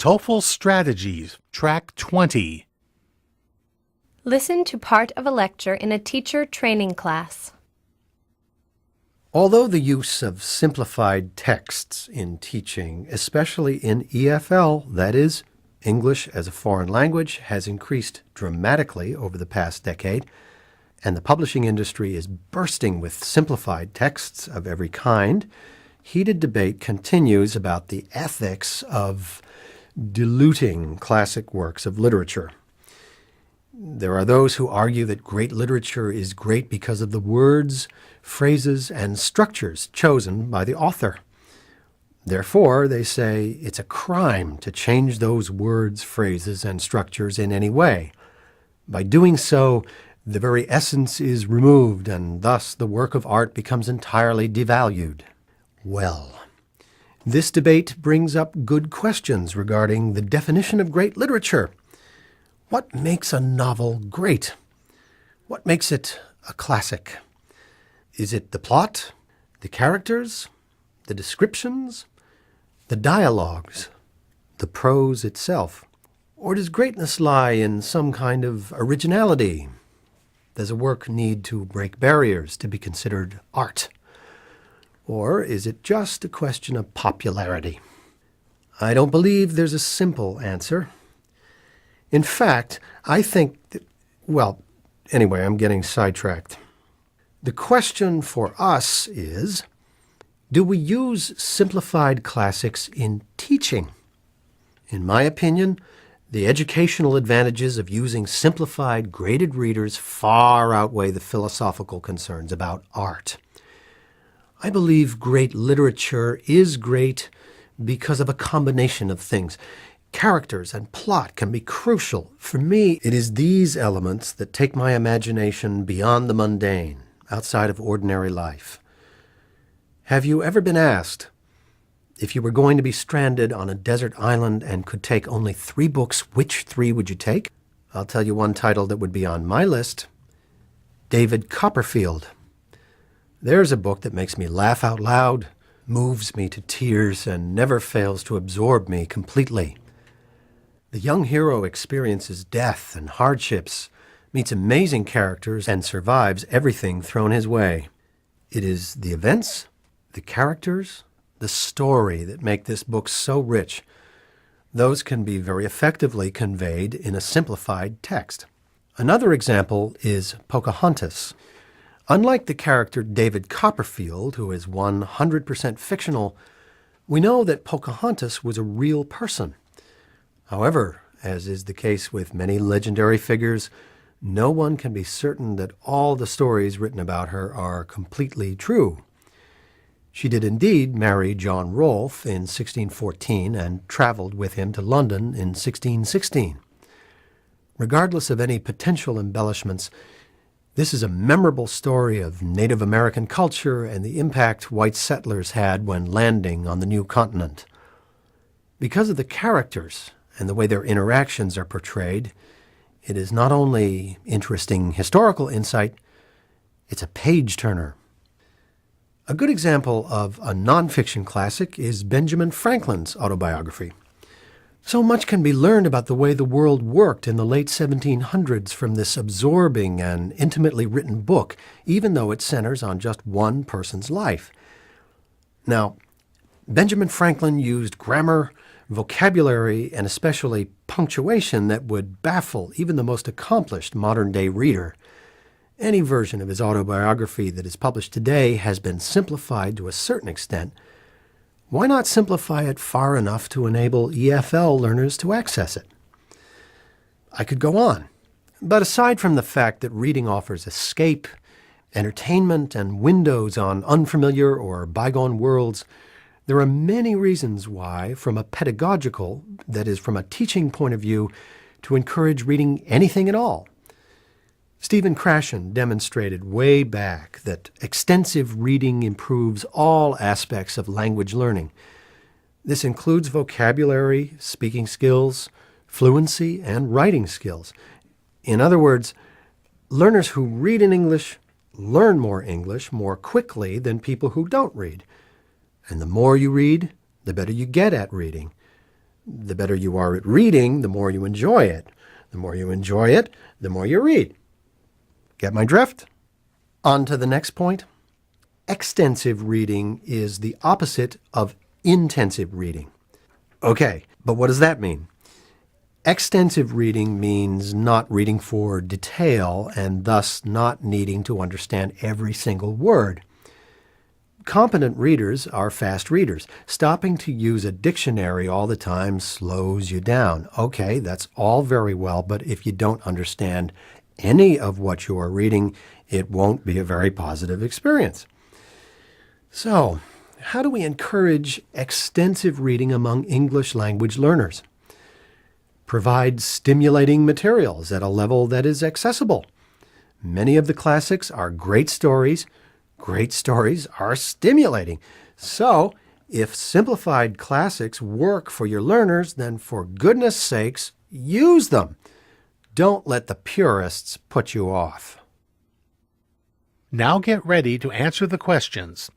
TOEFL Strategies, Track 20. Listen to part of a lecture in a teacher training class. Although the use of simplified texts in teaching, especially in EFL, that is, English as a foreign language, has increased dramatically over the past decade, and the publishing industry is bursting with simplified texts of every kind, heated debate continues about the ethics of diluting classic works of literature. There are those who argue that great literature is great because of the words, phrases, and structures chosen by the author. Therefore, they say it's a crime to change those words, phrases, and structures in any way. By doing so, the very essence is removed, and thus the work of art becomes entirely devalued. Well, this debate brings up good questions regarding the definition of great literature. What makes a novel great? What makes it a classic? Is it the plot, the characters, the descriptions, the dialogues, the prose itself? Or does greatness lie in some kind of originality? Does a work need to break barriers to be considered art? Or is it just a question of popularity? I don't believe there's a simple answer. In fact, I think that, anyway, I'm getting sidetracked. The question for us is, do we use simplified classics in teaching? In my opinion, the educational advantages of using simplified, graded readers far outweigh the philosophical concerns about art. I believe great literature is great because of a combination of things. Characters and plot can be crucial. For me, it is these elements that take my imagination beyond the mundane, outside of ordinary life. Have you ever been asked, if you were going to be stranded on a desert island and could take only 3 books, which 3 would you take? I'll tell you one title that would be on my list: David Copperfield. There's a book that makes me laugh out loud, moves me to tears, and never fails to absorb me completely. The young hero experiences death and hardships, meets amazing characters, and survives everything thrown his way. It is the events, the characters, the story that make this book so rich. Those can be very effectively conveyed in a simplified text. Another example is Pocahontas. Unlike the character David Copperfield, who is 100% fictional, we know that Pocahontas was a real person. However, as is the case with many legendary figures, no one can be certain that all the stories written about her are completely true. She did indeed marry John Rolfe in 1614 and traveled with him to London in 1616. Regardless of any potential embellishments, this is a memorable story of Native American culture and the impact white settlers had when landing on the new continent. Because of the characters and the way their interactions are portrayed, it is not only interesting historical insight, it's a page-turner. A good example of a nonfiction classic is Benjamin Franklin's autobiography. So much can be learned about the way the world worked in the late 1700s from this absorbing and intimately written book, even though it centers on just one person's life. Now, Benjamin Franklin used grammar, vocabulary, and especially punctuation that would baffle even the most accomplished modern-day reader. Any version of his autobiography that is published today has been simplified to a certain extent. Why not simplify it far enough to enable EFL learners to access it? I could go on, but aside from the fact that reading offers escape, entertainment, and windows on unfamiliar or bygone worlds, there are many reasons why, from a pedagogical, that is, from a teaching point of view, to encourage reading anything at all. Stephen Krashen demonstrated way back that extensive reading improves all aspects of language learning. This includes vocabulary, speaking skills, fluency, and writing skills. In other words, learners who read in English learn more English more quickly than people who don't read. And the more you read, the better you get at reading. The better you are at reading, the more you enjoy it. The more you enjoy it, the more you read. Get my drift? On to the next point. Extensive reading is the opposite of intensive reading. Okay, but what does that mean? Extensive reading means not reading for detail and thus not needing to understand every single word. Competent readers are fast readers. Stopping to use a dictionary all the time slows you down. Okay, that's all very well, but if you don't understand any of what you are reading, it won't be a very positive experience. So, how do we encourage extensive reading among English language learners? Provide stimulating materials at a level that is accessible. Many of the classics are great stories. Great stories are stimulating. So, if simplified classics work for your learners, then for goodness sakes, use them. Don't let the purists put you off. Now get ready to answer the questions.